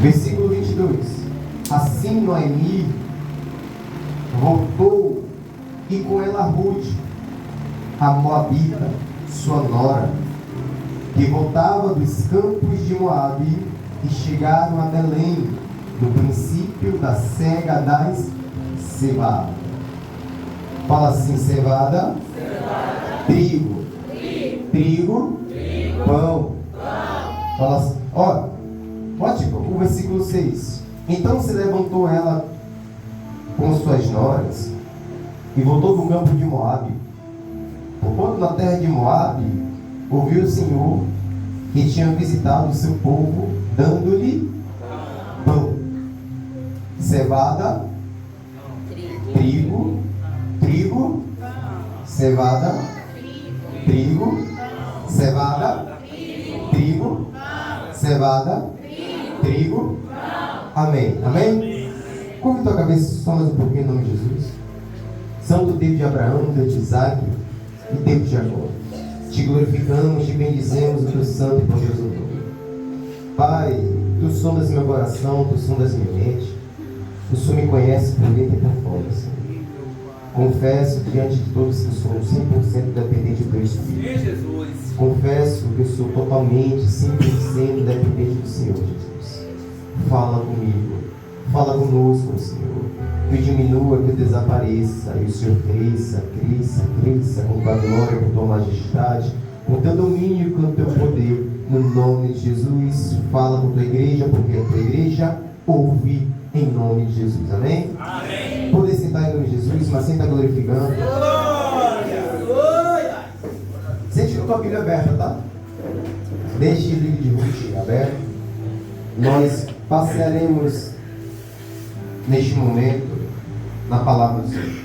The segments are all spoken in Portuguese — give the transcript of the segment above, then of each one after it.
Versículo 22. Assim Noemi voltou, e com ela Ruth, a Moabita, sua nora, que voltava dos campos de Moabe, e chegaram a Belém, no princípio da cega das cevadas. Fala assim: cevada, trigo, pão. Fala assim, ó, bote o versículo 6. Então se levantou ela com suas noras e voltou do campo de Moabe. Porquanto na terra de Moabe ouviu o Senhor que tinha visitado o seu povo, dando-lhe pão, cevada, trigo, cevada, trigo, cevada, trigo, cevada, trigo. Amém. Amém? Curva tua cabeça, somas um pouquinho em nome de Jesus. Santo Deus de Abraão, Deus de Isaac e Deus de Jacó, te glorificamos, te bendizemos o teu santo e poderoso nome. Pai, tu sondas meu coração, tu sondas minha mente, o Senhor me conhece por dentro e por fora, Senhor. Confesso diante de todos que sou 100% dependente do teu Espírito. Confesso que eu sou totalmente, 100% dependente do Senhor, Jesus. Fala comigo, fala conosco, Senhor. Que eu diminua, que eu desapareça, e o Senhor cresça com tua glória, com tua majestade, com teu domínio e com teu poder. No nome de Jesus, fala com tua igreja, porque a tua igreja ouve em nome de Jesus. Amém? Amém. Poder sentar em nome de Jesus, mas senta glorificando. Glória! Sente com a tua Bíblia aberta, tá? Deixe o livro de Ruth aberto. Nós passearemos neste momento na palavra do Senhor.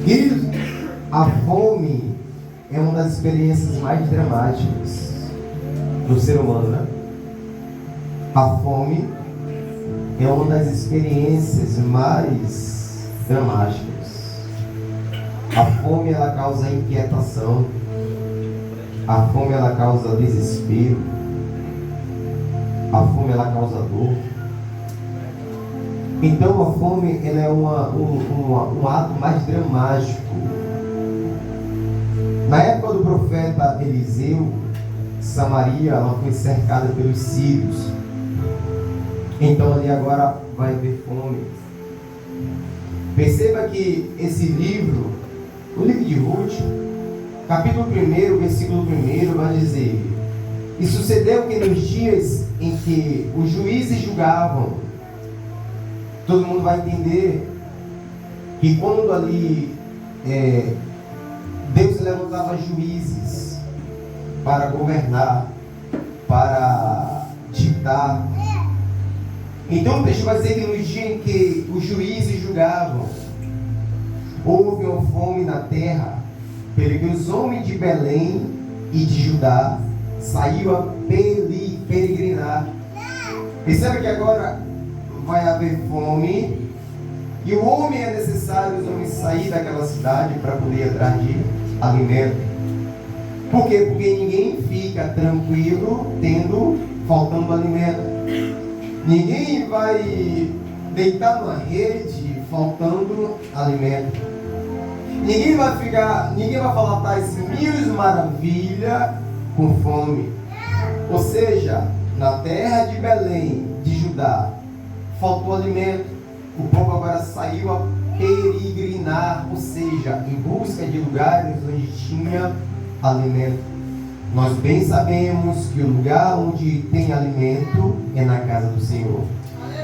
Queridos, a fome é uma das experiências mais dramáticas do ser humano, né? A fome é uma das experiências mais dramáticas. A fome, ela causa inquietação. A fome, ela causa desespero. A fome, ela causa dor. Então a fome, ela é um ato mais dramático. Na época do profeta Eliseu, Samaria, ela foi cercada pelos sírios. Então ali agora vai haver fome. Perceba que esse livro, o livro de Ruth, capítulo 1, versículo 1, vai dizer: e sucedeu que nos dias em que os juízes julgavam, todo mundo vai entender que quando ali Deus levantava juízes para governar, para ditar. Então o texto vai dizer que nos dias em que os juízes julgavam, houve uma fome na terra, pelo que os homens de Belém e de Judá saiu a peregrinar. Percebe que agora vai haver fome, e o homem é necessário, os homens sair daquela cidade para poder ir atrás de alimento. Por quê? Porque ninguém fica tranquilo faltando alimento. Ninguém vai deitar numa rede faltando alimento. Ninguém vai falar tais mil maravilhas com fome. Ou seja, na terra de Belém, de Judá, faltou alimento. O povo agora saiu a peregrinar, ou seja, em busca de lugares onde tinha alimento. Nós bem sabemos que o lugar onde tem alimento é na casa do Senhor.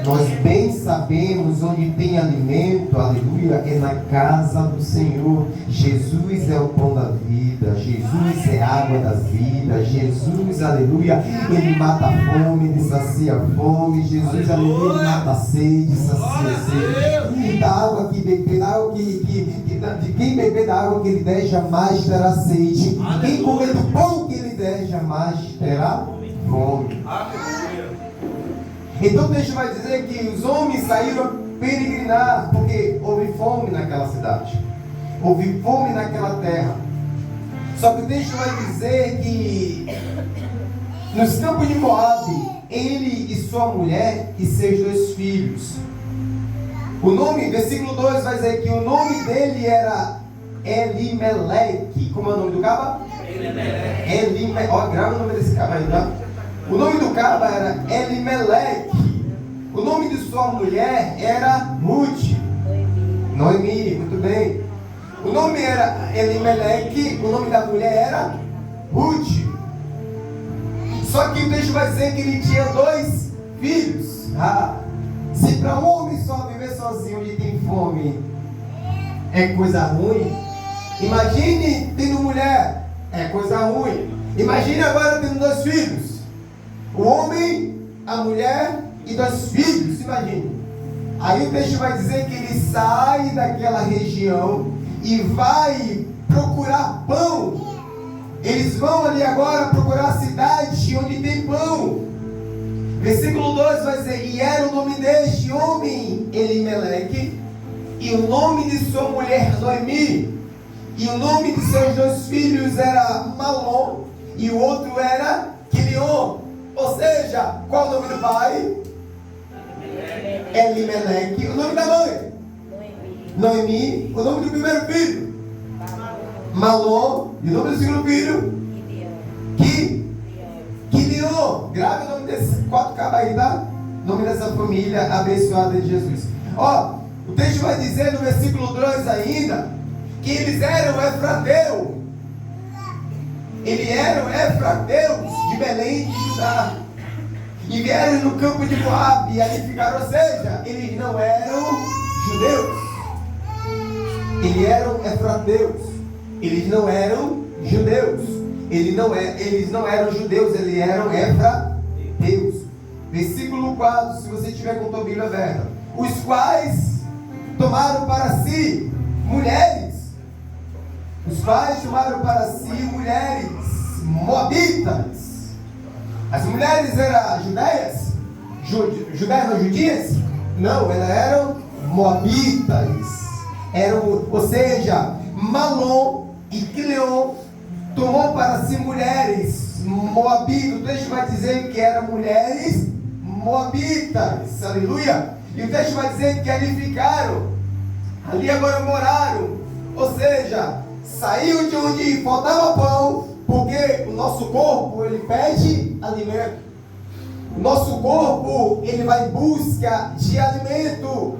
Nós bem sabemos onde tem alimento, aleluia, é na casa do Senhor. Jesus é o pão da vida, Jesus é a água da vida, Jesus, aleluia, Ele mata a fome, Ele sacia a fome, Jesus, aleluia, Ele mata a sede, sacia a sede. Da água que beber, da água de quem beber da água que Ele der, jamais terá sede. Quem comer do pão que Ele der, jamais terá fome. Então o texto vai dizer que os homens saíram a peregrinar, porque houve fome naquela cidade, houve fome naquela terra. Só que o texto vai dizer que nos campos de Moabe, ele e sua mulher e seus 2 filhos. O nome, versículo 2 vai dizer que o nome dele era Elimeleque. Como é o nome do caba? Elimeleque. Ó, grava o nome desse caba aí, tá? O nome do caba era Elimeleque. O nome de sua mulher era Ruth. Noemi, muito bem. O nome era Elimeleque, o nome da mulher era Ruth. Só que o texto vai dizer que ele tinha 2 filhos. Se para um homem só viver sozinho onde tem fome é coisa ruim, imagine tendo mulher, é coisa ruim. Imagine agora tendo 2 filhos. O homem, a mulher e 2 filhos, imagine. Aí o texto vai dizer que ele sai daquela região e vai procurar pão. Eles vão ali agora procurar a cidade onde tem pão. Versículo 2 vai dizer: e era o nome deste homem Elimeleque, e o nome de sua mulher Noemi, e o nome de seus 2 filhos era Malom, e o outro era Quilion. Ou seja, qual o nome do pai? Elimeleque. O nome da mãe? Noemi. O nome do primeiro filho? Malom. E o nome do segundo filho? Quilion. Grave o nome desses 4 cabas aí, tá? Nome dessa família abençoada de Jesus. Ó, o texto vai dizer no versículo 2 ainda que eles eram efrateus. Eles eram efrateus de Belém de Judá. E vieram no campo de Moabe e ali ficaram. Ou seja, eles não eram judeus. Eles eram efrateus. Eles não eram judeus. Eles não eram judeus, eles eram efrateus. Versículo 4, se você tiver com a tua Bíblia aberta. Os quais tomaram para si mulheres. Os quais tomaram para si mulheres moabitas. As mulheres eram judeias? Judeias não judias? Não, elas eram moabitas. Ou seja, Malom e Quilion tomou para si mulheres moabitas. O texto vai dizer que eram mulheres moabitas. Aleluia. E o texto vai dizer que ali ficaram. Ali agora moraram. Ou seja, saiu de onde faltava pão, porque o nosso corpo, ele pede alimento. O nosso corpo, ele vai em busca de alimento.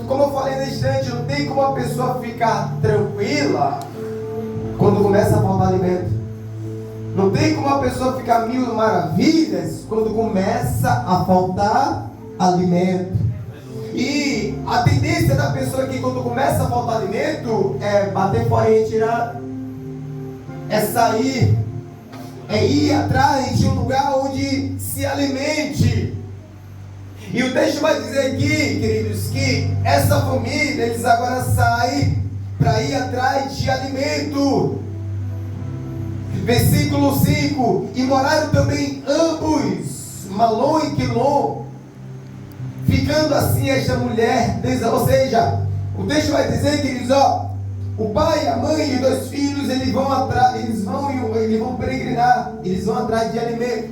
Como eu falei na instante, não tem como a pessoa ficar tranquila quando começa a faltar alimento. Não tem como a pessoa ficar mil maravilhas quando começa a faltar alimento. E a tendência da pessoa que quando começa a faltar alimento é bater fora e retirar. É sair. É ir atrás de um lugar onde se alimente. E o texto vai dizer aqui, queridos, que essa família, eles agora saem para ir atrás de alimento. Versículo 5: e moraram também ambos, Malom e Quilion, ficando assim esta mulher, ou seja, o texto vai dizer, queridos, o pai, a mãe e os 2 filhos, eles vão peregrinar, eles vão atrás de alimento.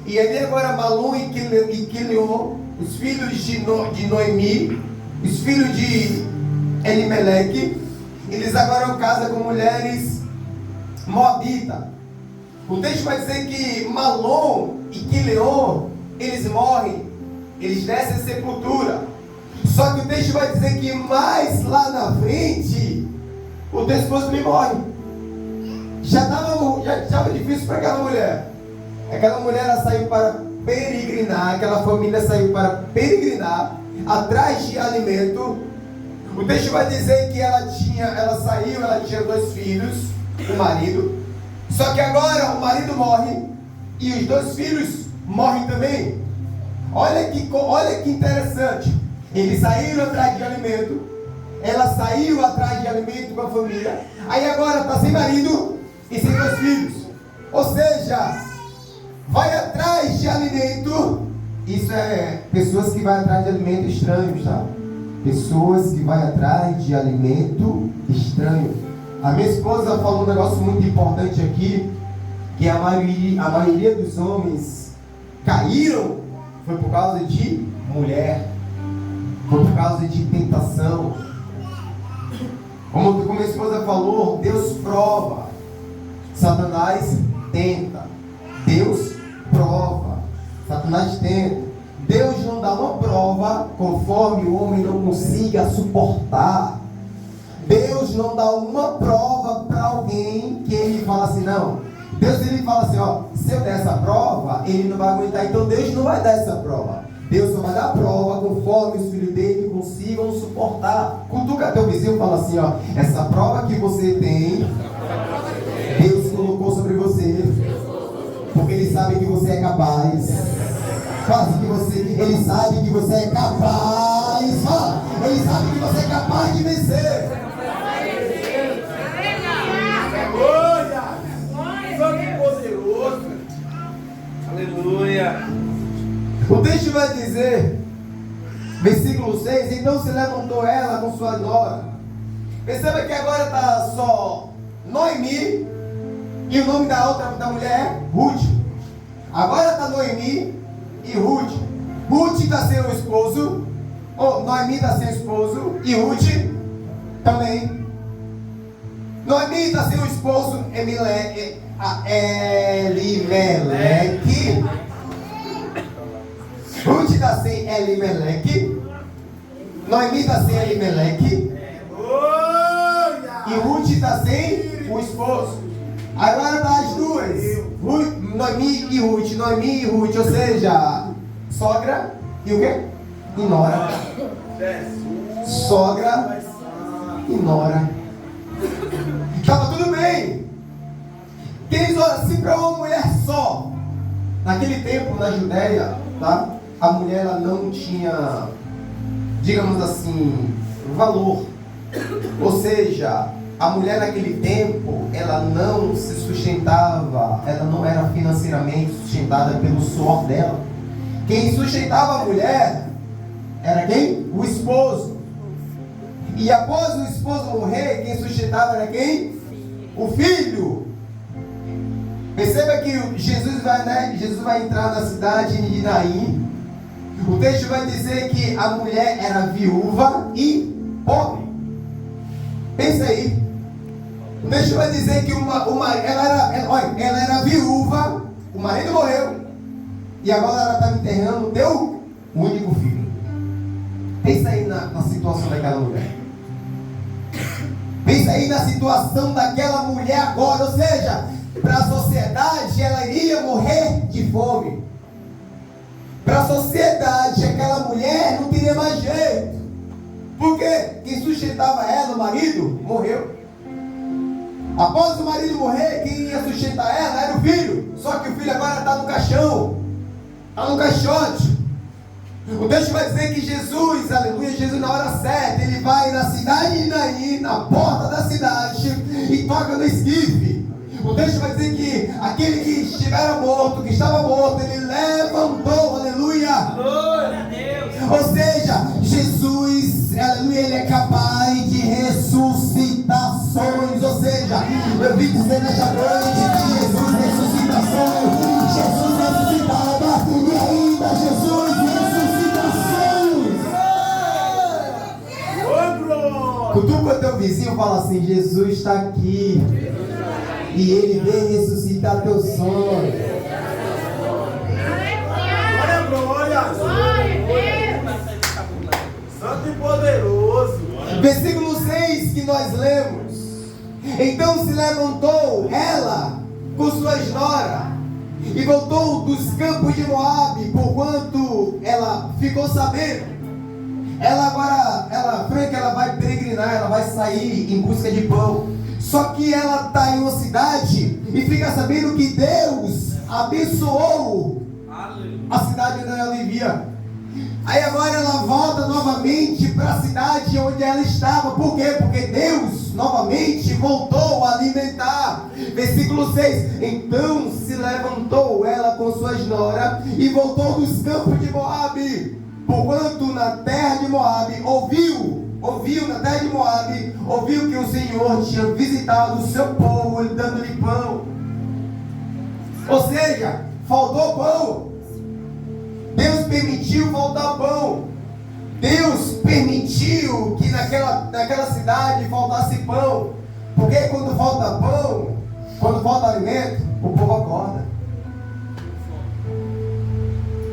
E ali agora Malom e Quilion, os filhos de Noemi, os filhos de Elimeleque, eles agora casam com mulheres moabitas. O texto vai dizer que Malom e Quilion, eles morrem, eles descem a sepultura. Só que o texto vai dizer que mais lá na frente, o teu esposo também morre. Já estava difícil para aquela mulher. Aquela mulher, ela saiu para peregrinar, aquela família saiu para peregrinar atrás de alimento. O texto vai dizer que ela tinha 2 filhos, o marido. Só que agora o marido morre e os 2 filhos morrem também. Olha que interessante. Eles saíram atrás de alimento. Ela saiu atrás de alimento com a família. Aí agora está sem marido e sem 2 filhos. Ou seja, vai atrás de alimento. Isso é pessoas que vão atrás de alimento estranho, tá? Pessoas que vão atrás de alimento estranho. A minha esposa falou um negócio muito importante aqui, que a maioria dos homens caíram foi por causa de mulher, foi por causa de tentação. Como a esposa falou, Deus prova, Satanás tenta. Deus prova, Satanás tenta. Deus não dá uma prova conforme o homem não consiga suportar. Deus não dá uma prova para alguém que ele fala assim, não. Deus ele fala assim, ó, se eu der essa prova, ele não vai aguentar, então Deus não vai dar essa prova. Deus só vai dar prova conforme os filhos dele consigam suportar. Cutuca teu vizinho e fala assim, ó, essa prova que você tem, Deus colocou sobre você, porque ele sabe que você é capaz. Fala assim que ele sabe que você é capaz. Fala, ele sabe que você é capaz de vencer. Poderoso. Aleluia. O texto vai dizer, versículo 6, então se levantou ela com sua nora. Perceba que agora está só Noemi e o nome da outra da mulher é Ruth. Agora está Noemi e Ruth. Ruth está sem o esposo, Noemi está sem o esposo e Ruth também. Noemi está sem o esposo Elimelec. Ruth está sem Elimelec. Noemi está sem Elimelec. E Ruth está sem o esposo. Agora está as duas, Noemi e Ruth, ou seja, sogra e o quê? E nora. Sogra e nora. Estava tudo bem. Queridos, se para uma mulher só, naquele tempo na Judéia, tá? A mulher ela não tinha, digamos assim, valor. Ou seja, a mulher naquele tempo, ela não se sustentava, ela não era financeiramente sustentada pelo suor dela. Quem sustentava a mulher era quem? O esposo. E após o esposo morrer, quem sustentava era quem? O filho. Perceba que Jesus vai entrar na cidade de Naim. O texto vai dizer que a mulher era viúva e pobre. Pensa aí. O texto vai dizer que ela era viúva, o marido morreu, e agora ela está enterrando o teu único filho. Pensa aí na situação daquela mulher. Pensa aí na situação daquela mulher agora, ou seja, para a sociedade ela iria morrer de fome. Para a sociedade aquela mulher não teria mais jeito. Porque quem sustentava ela, o marido, morreu. Após o marido morrer, quem ia sustentar ela era o filho. Só que o filho agora está no caixão, está no caixote. O texto vai dizer que Jesus, aleluia, Jesus na hora certa, ele vai na cidade de Naim, na porta da cidade, e toca no esquife. O texto vai dizer que aquele que estivera morto, que estava morto, ele levantou, aleluia. Glória a Deus. Ou seja, Jesus, aleluia, ele é capaz de ressuscitações. Ou seja, eu vim dizer nesta noite que Jesus ressuscita sonhos, Jesus ressuscitava e ainda Jesus ressuscitações. Cutuca o teu vizinho e fala assim: Jesus está aqui e ele vem ressuscitar teus sonhos. Santo e poderoso. Versículo 6 que nós lemos. Então se levantou ela com suas noras e voltou dos campos de Moabe, porquanto ela ficou sabendo. Ela vai peregrinar, ela vai sair em busca de pão. Só que ela está em uma cidade e fica sabendo que Deus abençoou a cidade onde ela vivia. Aí agora ela volta novamente para a cidade onde ela estava. Por quê? Porque Deus novamente voltou a alimentar. Versículo 6. Então se levantou ela com suas noras e voltou dos campos de Moabe. Porquanto na terra de Moabe ouviu que o Senhor tinha visitado o seu povo, dando-lhe pão. Ou seja, faltou pão. Deus permitiu faltar pão. Deus permitiu que naquela cidade faltasse pão. Porque quando falta pão, quando falta alimento, o povo acorda.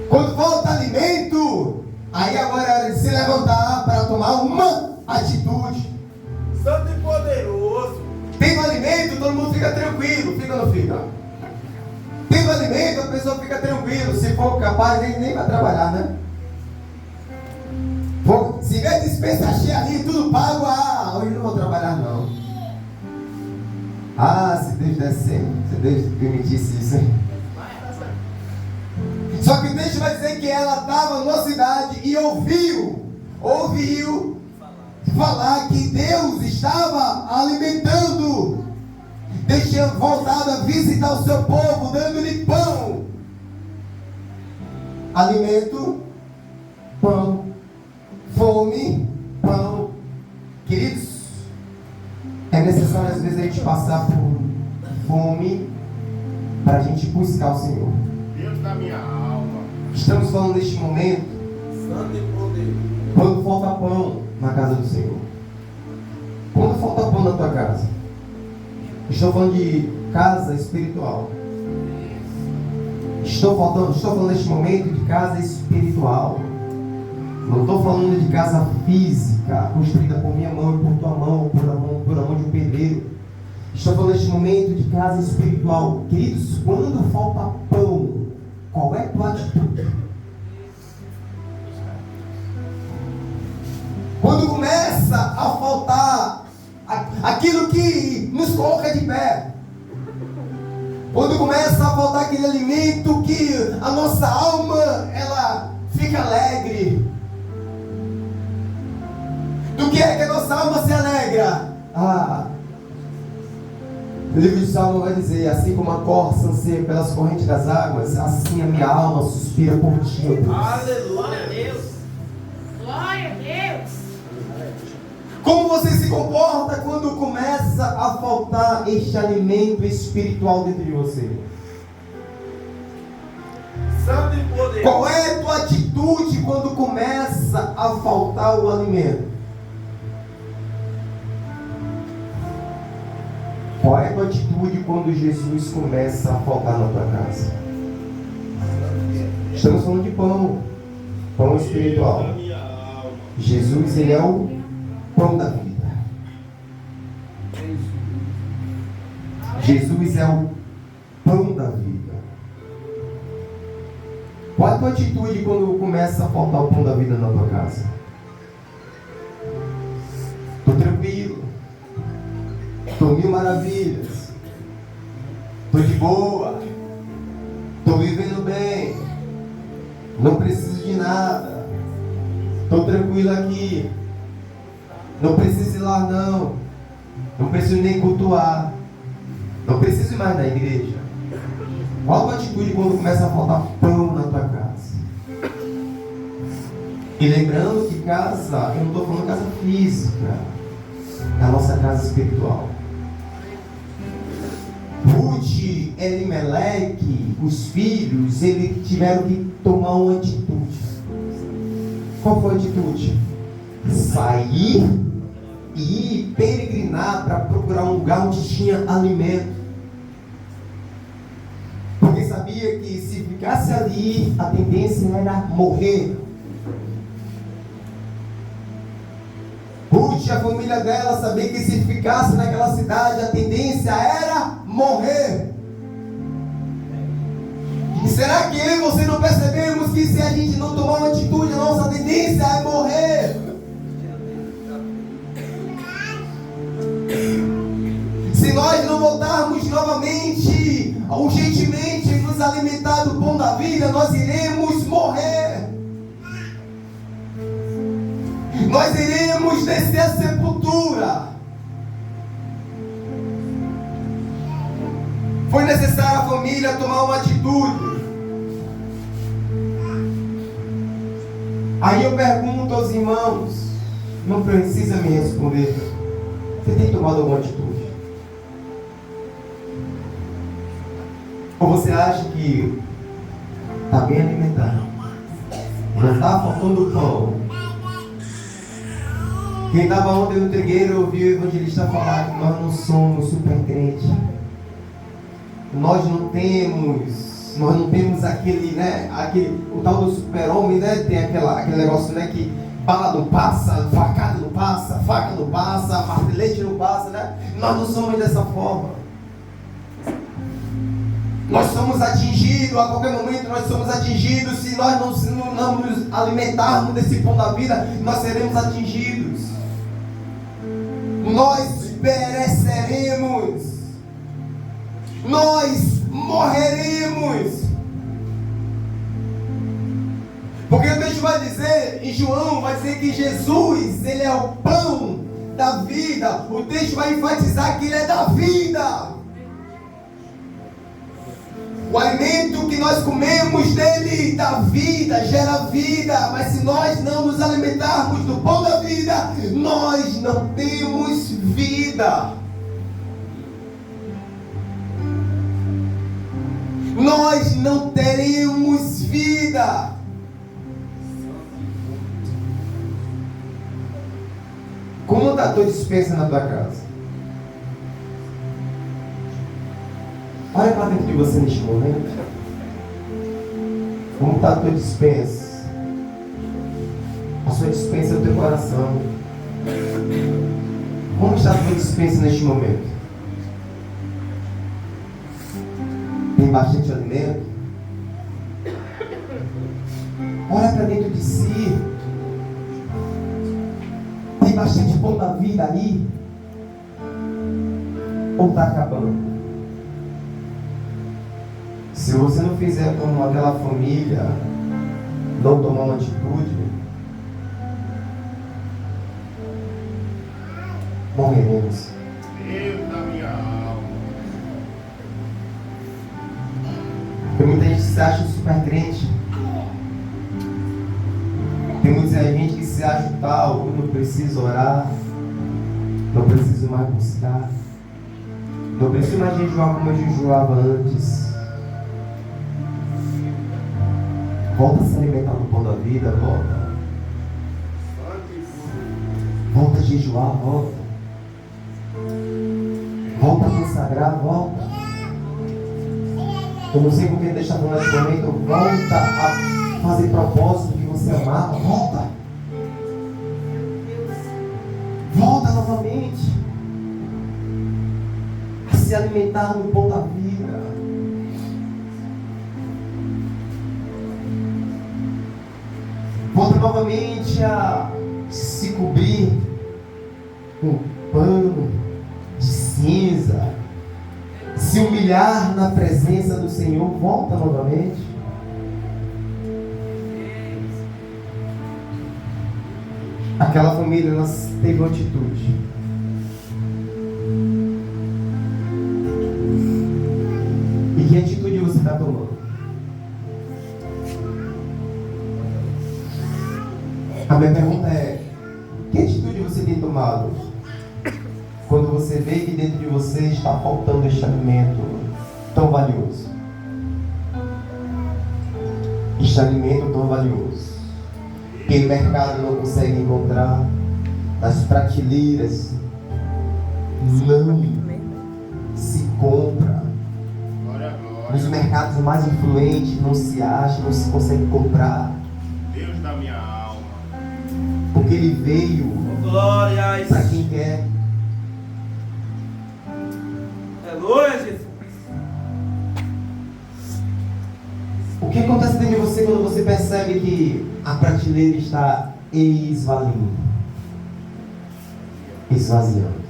Quando falta alimento, aí agora é hora de se levantar para tomar uma atitude. Santo e poderoso. Tendo alimento, todo mundo fica tranquilo. Fica ou não fica? Tendo alimento, a pessoa fica tranquila. Se for capaz, nem vai trabalhar, né? Se tiver dispensa cheia ali, tudo pago, hoje não vou trabalhar não. Se Deus desse, se Deus permitisse isso. Só que o texto vai dizer que ela estava numa cidade e ouviu falar que Deus estava alimentando. Deus tinha voltado a visitar o seu povo, dando-lhe pão. Alimento, pão. Fome, pão. Queridos, é necessário às vezes a gente passar por fome para a gente buscar o Senhor. Deus da minha alma. Estamos falando neste momento Santo e poderoso. quando falta pão na casa do Senhor. Quando falta pão na tua casa. Estou falando de casa espiritual. Estou falando neste momento de casa espiritual. Não estou falando de casa física, construída por minha mão e por tua mão, por a mão de um pedreiro. Estou falando neste momento de casa espiritual. Queridos, quando falta pão, qual é a tua atitude? Quando começa a faltar aquilo que nos coloca de pé. Quando começa a faltar aquele alimento que a nossa alma, ela fica alegre. Do que é que a nossa alma se alegra? O livro de Salmo vai dizer: assim como a corça anseia pelas correntes das águas, assim a minha alma suspira por ti, ó Deus. Aleluia a Deus. Glória a Deus. Como você se comporta quando começa a faltar este alimento espiritual dentro de você? Santo e poderoso. Qual é a tua atitude quando começa a faltar o alimento? Qual é a tua atitude quando Jesus começa a faltar na tua casa? Estamos falando de pão. Pão espiritual. Deus da minha alma. Jesus, ele é o pão da vida. Jesus é o pão da vida. Qual é a tua atitude quando começa a faltar o pão da vida na tua casa? Estou tranquilo. Estou mil maravilhas. Estou de boa. Estou vivendo bem. Não preciso de nada. Estou tranquilo aqui. Não preciso ir lá não. Não preciso nem cultuar. Não preciso ir mais na igreja. Qual a tua atitude quando começa a faltar pão na tua casa? E lembrando que casa, eu não estou falando casa física, é a nossa casa espiritual. Ruth, Elimeleque, os filhos, eles tiveram que tomar uma atitude. Qual foi a atitude? Sair e ir peregrinar para procurar um lugar onde tinha alimento. Porque sabia que se ficasse ali, a tendência era morrer. Ruth, a família dela, sabia que se ficasse naquela cidade, a tendência era morrer. E será que eu e você não percebemos que se a gente não tomar uma atitude, a nossa tendência é morrer? Se nós não voltarmos novamente, urgentemente, nos alimentar do pão da vida, nós iremos morrer. Nós iremos descer a sepultura. Foi necessário a família tomar uma atitude. Aí eu pergunto aos irmãos, não precisa me responder, você tem tomado alguma atitude? Ou você acha que está bem alimentado, não está faltando pão. Quem estava ontem no trigueiro ouviu o evangelista falar que nós não somos super crente. Nós não temos aquele, né? O tal do super-homem, né? Tem aquele negócio, né? Que bala não passa, facada não passa, faca não passa, martelete não passa, né? Nós não somos dessa forma. Nós somos atingidos, a qualquer momento nós somos atingidos. Se nós não nos alimentarmos desse pão da vida, nós seremos atingidos. Nós pereceremos. Nós morreremos. Porque o texto vai dizer, em João, vai dizer que Jesus, ele é o pão da vida. O texto vai enfatizar que ele é da vida. O alimento que nós comemos dele dá vida, gera vida. Mas se nós não nos alimentarmos do pão da vida, nós não temos vida. Nós não teremos vida. Como está a tua despensa na tua casa? Olha para dentro de você neste momento. Como está a tua despensa? A sua despensa é o teu coração. Como está a tua despensa neste momento? Tem bastante alimento? Olha para dentro de si. Tem bastante pão da vida aí? Ou está acabando? Se você não fizer como aquela família, não tomar uma atitude, morreremos. Deus da minha alma. Porque muita gente se acha super crente. Tem muita gente que se acha tal, não preciso orar, não preciso mais buscar, não preciso mais jejuar como eu jejuava antes. Volta a se alimentar do pão da vida, volta. Volta a jejuar, volta. Volta a consagrar, volta. Eu não sei porque Deus está falando nesse momento. Volta a fazer propósito que você amava, volta. Volta novamente a se alimentar do pão da vida. Volta novamente a se cobrir com um pano de cinza, se humilhar na presença do Senhor. Volta novamente. Aquela família, ela teve uma atitude. E que atitude você está tomando? A minha pergunta é: que atitude você tem tomado quando você vê que dentro de você está faltando este alimento tão valioso? Este alimento tão valioso que o mercado não consegue encontrar, nas prateleiras não se compra, nos mercados mais influentes não se acha, não se consegue comprar. Deus da minha alma. Porque ele veio Glórias. para quem quer. Aleluia, Jesus. O que acontece dentro de você quando você percebe que a prateleira está esvaziando?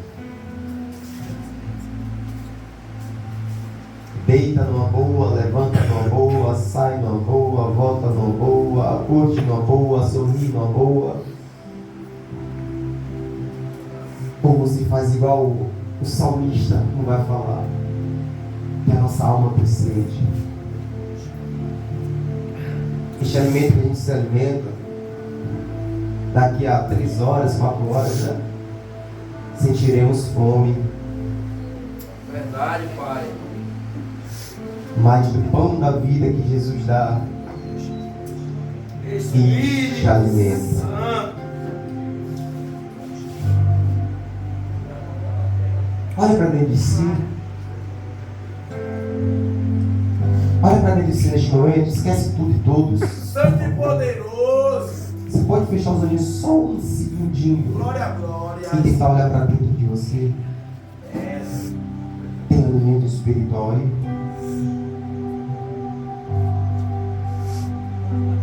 Deita numa boa, levanta numa boa, sai numa boa, volta numa boa, curte numa boa, sorri numa boa. Ou você faz igual o salmista não vai falar, que a nossa alma precisa. Este alimento que a gente se alimenta, daqui a 3 horas, 4 horas, né? Sentiremos fome. Verdade, Pai. mas do pão da vida que Jesus dá e te alimenta. Santo. Olha para dentro de si. Olha para dentro de si neste momento. Esquece tudo e todos. Santo e poderoso. Você pode fechar os olhinhos só um segundinho Glória, glória. e tentar olhar para dentro de você. Tem alimento espiritual aí?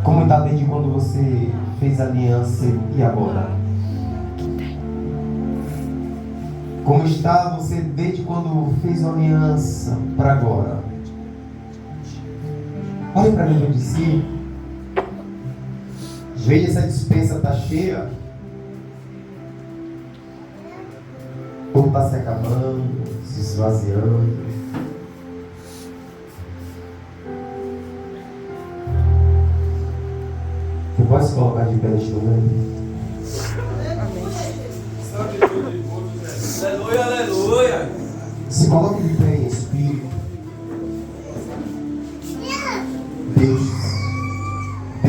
Como está desde quando você fez aliança e agora? Como está você desde quando fez aliança para agora? Olhe para dentro de si. Veja se a dispensa está cheia ou está se acabando, se esvaziando. Você pode se colocar de pé neste momento? Santo e poderoso, Jesus. Aleluia, aleluia. Se coloque de pé em espírito. Deus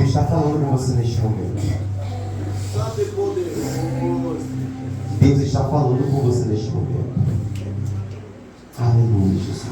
está falando com você neste momento. Santo e poderoso. Deus está falando com você neste momento. Aleluia, Jesus.